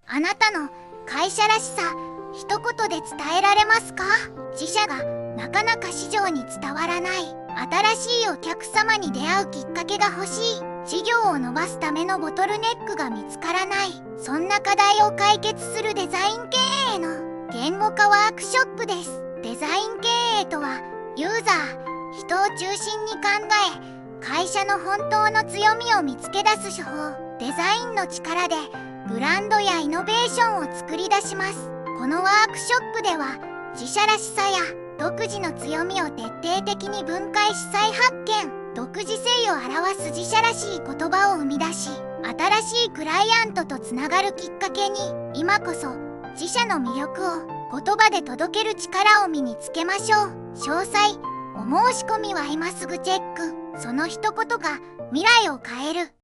あなたの会社らしさ、一言で伝えられますか？自社がなかなか市場に伝わらない。新しいお客様に出会うきっかけが欲しい。事業を伸ばすためのボトルネックが見つからない。そんな課題を解決するデザイン経営の言語化ワークショップです。デザイン経営とは、ユーザー、人を中心に考え、会社の本当の強みを見つけ出す手法、デザインの力でブランドやイノベーションを作り出します。このワークショップでは、自社らしさや独自の強みを徹底的に分解し再発見。独自性を表す自社らしい言葉を生み出し、新しいクライアントとつながるきっかけに、今こそ自社の魅力を言葉で届ける力を身につけましょう。詳細、お申し込みは今すぐチェック。その一言が未来を変える。